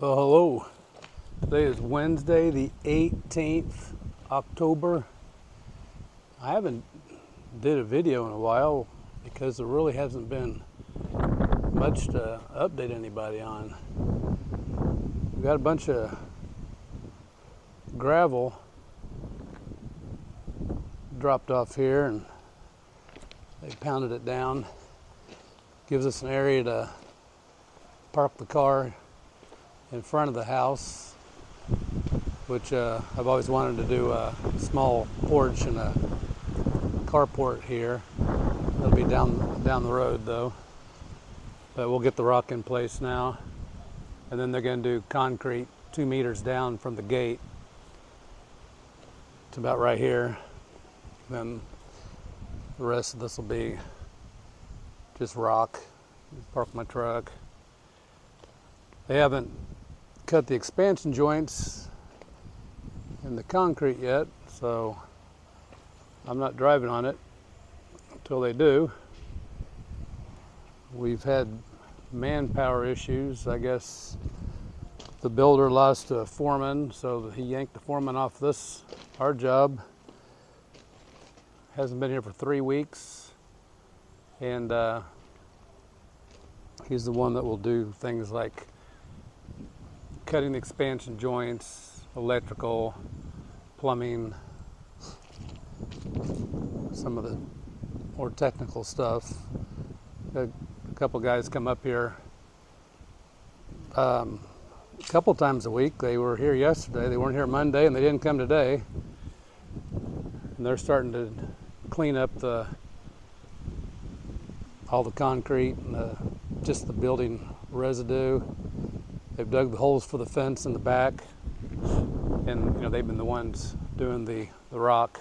Well, hello. Today is Wednesday, the 18th October. I haven't did a video in a while because there really hasn't been much to update anybody on. We got a bunch of gravel dropped off here and they pounded it down. Gives us an area to park the car in front of the house, which I've always wanted to do a small porch and a carport here. It'll be down the road though, but we'll get the rock in place now, and then they're going to do concrete 2 meters down from the gate to about right here. Then the rest of this will be just rock. Park my truck. They haven't cut the expansion joints in the concrete yet, so I'm not driving on it until they do. We've had manpower issues. I guess the builder lost a foreman, so he yanked the foreman off our job. Hasn't been here for 3 weeks, and he's the one that will do things like cutting the expansion joints, electrical, plumbing, some of the more technical stuff. A couple guys come up here a couple times a week. They were here yesterday. They weren't here Monday, and they didn't come today. And they're starting to clean up all the concrete and just the building residue. They've dug the holes for the fence in the back, and they've been the ones doing the rock.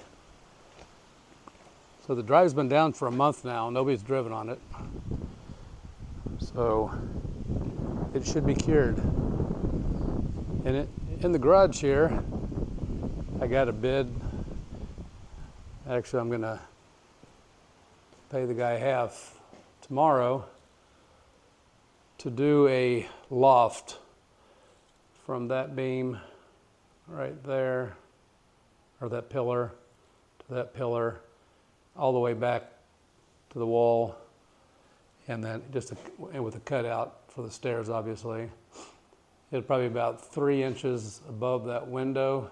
So the drive's been down for a month now. Nobody's driven on it, so it should be cured. And in the garage here, I got a bid. Actually, I'm gonna pay the guy half tomorrow to do a loft from that beam right there, or that pillar, to that pillar, all the way back to the wall, and then and with a cutout for the stairs, obviously. It'll probably be about 3 inches above that window,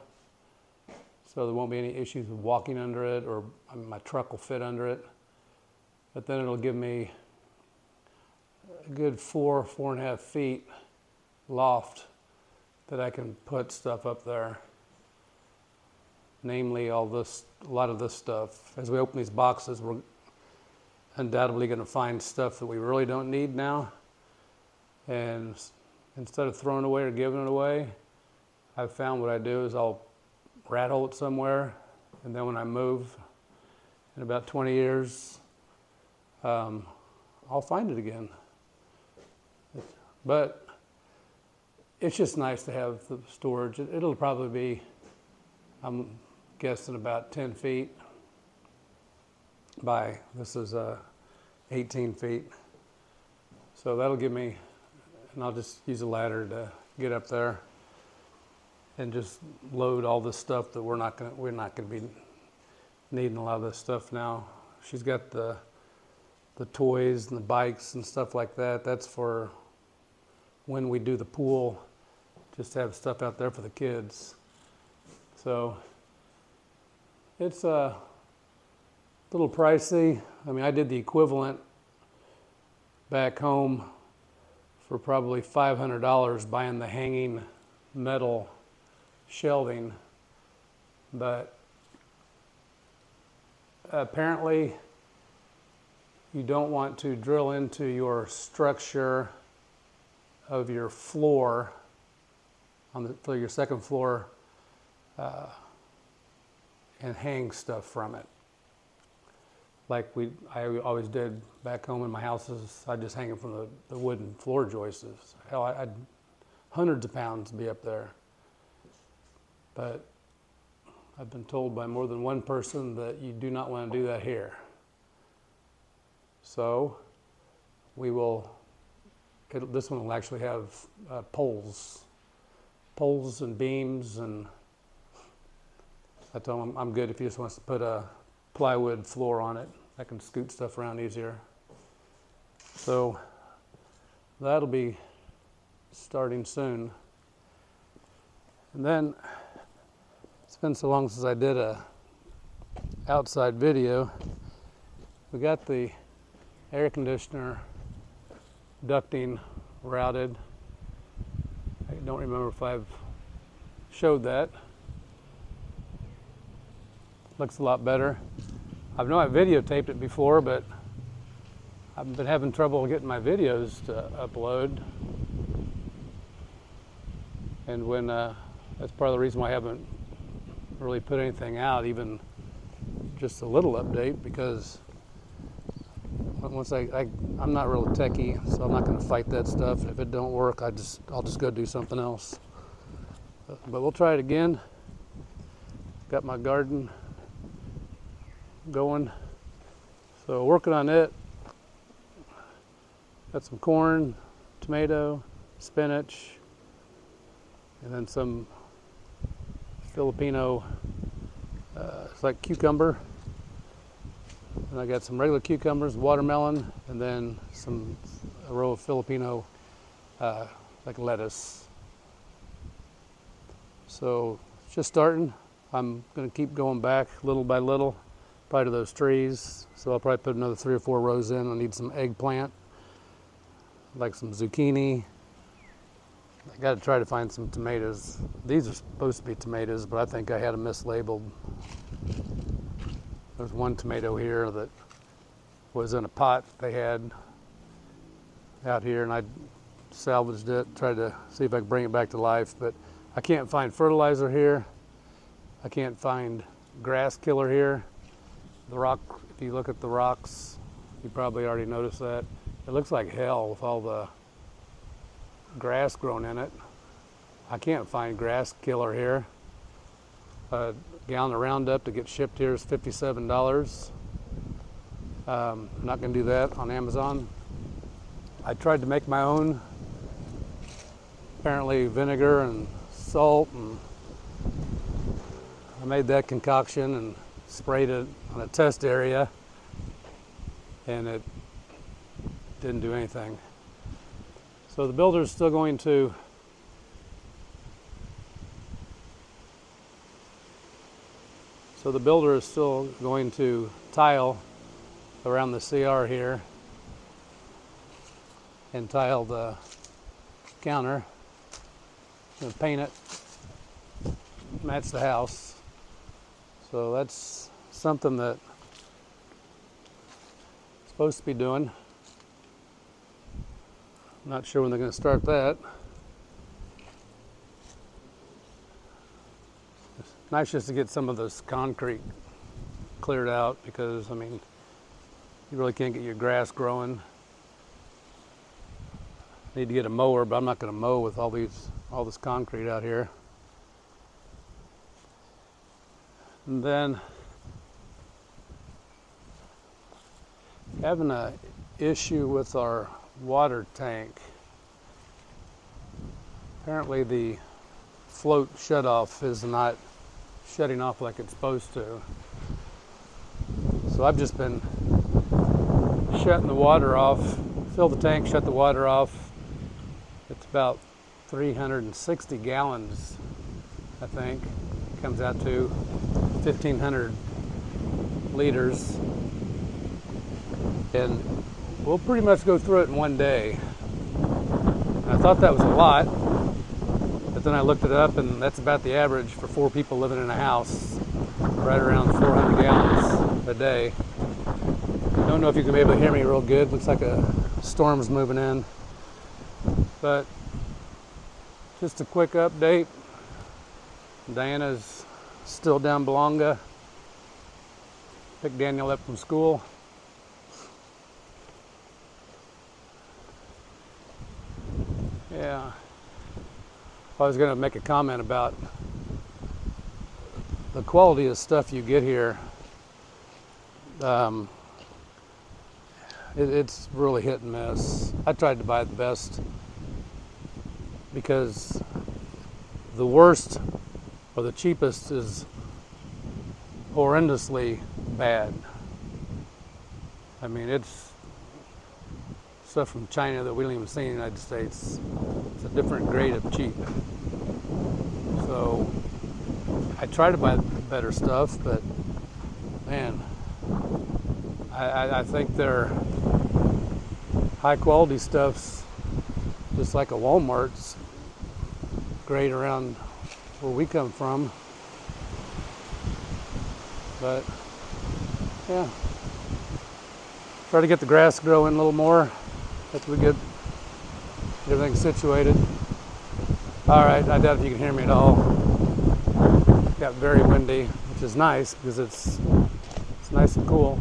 so there won't be any issues with walking under it, or my truck will fit under it. But then it'll give me a good 4.5 feet loft that I can put stuff up there. Namely, a lot of this stuff. As we open these boxes, we're undoubtedly going to find stuff that we really don't need now. And instead of throwing it away or giving it away, I've found what I do is I'll rat hole it somewhere, and then when I move in about 20 years, I'll find it again. But it's just nice to have the storage. It'll probably be, I'm guessing, about 10 feet by, this is 18 feet. So that'll give me, and I'll just use a ladder to get up there and just load all this stuff that we're not gonna be needing a lot of this stuff now. She's got the toys and the bikes and stuff like that. That's for when we do the pool, just to have stuff out there for the kids. So it's a little pricey. I mean, I did the equivalent back home for probably $500 buying the hanging metal shelving, but apparently you don't want to drill into your structure of your floor for your second floor and hang stuff from it. Like I always did back home in my houses. I just hang it from the wooden floor joists. Hell, I'd hundreds of pounds be up there. But I've been told by more than one person that you do not want to do that here. So we will, this one will actually have poles poles and beams, and I told him I'm good if he just wants to put a plywood floor on it. I can scoot stuff around easier. So that'll be starting soon. And then it's been so long since I did a outside video. We got the air conditioner ducting routed. I don't remember if I've showed that. Looks a lot better. I know I've videotaped it before, but I've been having trouble getting my videos to upload. And when that's part of the reason why I haven't really put anything out, even just a little update, because once I'm not real techie, so I'm not going to fight that stuff. If it don't work, I'll just go do something else. But we'll try it again. Got my garden going, so working on it. Got some corn, tomato, spinach, and then some Filipino, it's like cucumber. And I got some regular cucumbers, watermelon, and then a row of Filipino, like lettuce. So it's just starting. I'm going to keep going back little by little, probably to those trees. So I'll probably put another 3 or 4 rows in. I need some eggplant, like some zucchini. I got to try to find some tomatoes. These are supposed to be tomatoes, but I think I had them mislabeled. There's one tomato here that was in a pot they had out here, and I salvaged it, tried to see if I could bring it back to life, but I can't find fertilizer here. I can't find grass killer here. The rock, if you look at the rocks, you probably already noticed that. It looks like hell with all the grass grown in it. I can't find grass killer here. A gallon of Roundup to get shipped here is $57. I'm not going to do that on Amazon. I tried to make my own. Apparently vinegar and salt, and I made that concoction and sprayed it on a test area, and it didn't do anything. So the builder is still going to tile around the CR here and tile the counter and paint it, match the house. So that's something that I'm supposed to be doing. I'm not sure when they're going to start that. It's nice just to get some of this concrete cleared out, because I mean, you really can't get your grass growing. Need to get a mower, but I'm not going to mow with all this concrete out here. And then having an issue with our water tank. Apparently the float shutoff is not shutting off like it's supposed to. So I've just been shutting the water off, fill the tank, shut the water off. It's about 360 gallons, I think. Comes out to 1,500 liters. And we'll pretty much go through it in one day. And I thought that was a lot, but then I looked it up, and that's about the average for 4 people living in a house, right around 400 gallons a day. Don't know if you can be able to hear me real good. Looks like a storm's moving in. But just a quick update. Diana's still down Belonga. Picked Daniel up from school. Yeah. I was going to make a comment about the quality of stuff you get here. It's really hit and miss. I tried to buy the best because the worst or the cheapest is horrendously bad. I mean, it's stuff from China that we don't even see in the United States. It's a different grade of cheap. So I try to buy better stuff, but man, I think their high quality stuff's just like a Walmart's great around where we come from. But yeah, try to get the grass growing a little more after we get everything situated. All right, I doubt if you can hear me at all. Got very windy, which is nice because it's nice and cool.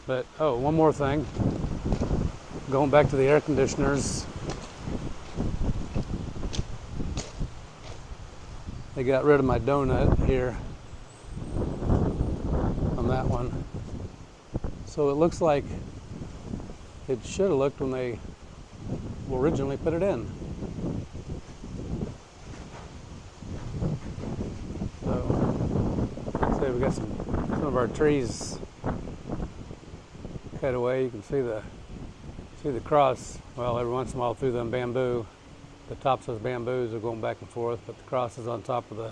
But oh, one more thing. Going back to the air conditioners. They got rid of my donut here on that one. So it looks like it should have looked when they originally put it in. So, say we got some of our trees cut away. You can see the cross. Well, every once in a while through them bamboo, the tops of those bamboos are going back and forth, but the cross is on top of the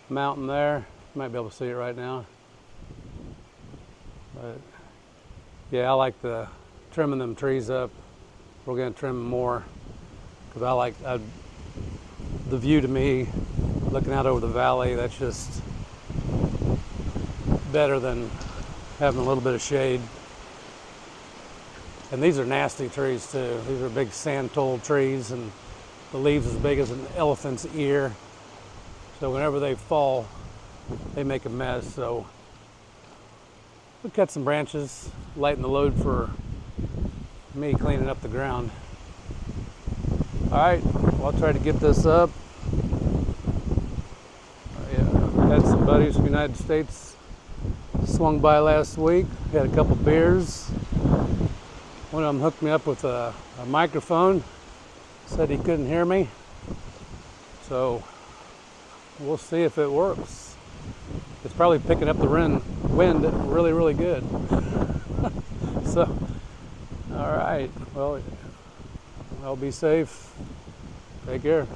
mountain there. You might be able to see it right now. But yeah, I like trimming them trees up. We're going to trim them more because I like the view to me, looking out over the valley. That's just better than having a little bit of shade. And these are nasty trees too. These are big sand-toll trees, and the leaves as big as an elephant's ear. So whenever they fall, they make a mess. So we cut some branches, lighten the load for me cleaning up the ground. All right, well, I'll try to get this up. Yeah, had some buddies from the United States swung by last week. Had a couple beers. One of them hooked me up with a microphone. Said he couldn't hear me. So we'll see if it works. It's probably picking up the wind really, really good. So, all right. Well, I'll be safe. Take care.